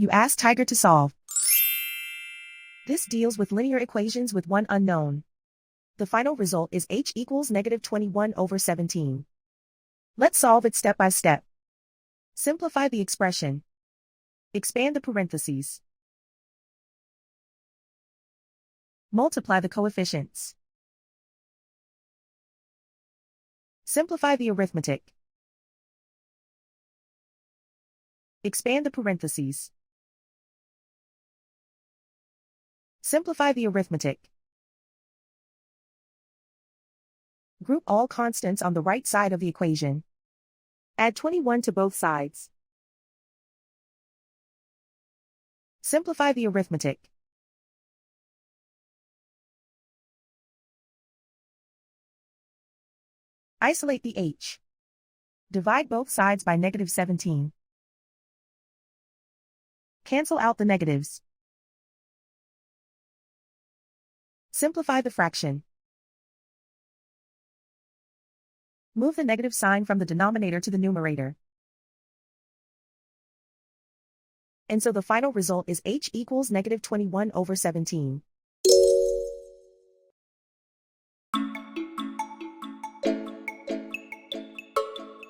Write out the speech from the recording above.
You ask Tiger to solve. This deals with linear equations with one unknown. The final result is h equals negative 21/17. Let's solve it step by step. Simplify the expression. Expand the parentheses. Multiply the coefficients. Simplify the arithmetic. Expand the parentheses. Simplify the arithmetic. Group all constants on the right side of the equation. Add 21 to both sides. Simplify the arithmetic. Isolate the h. Divide both sides by negative 17. Cancel out the negatives. Simplify the fraction. Move the negative sign from the denominator to the numerator. And so the final result is h equals negative 21/17.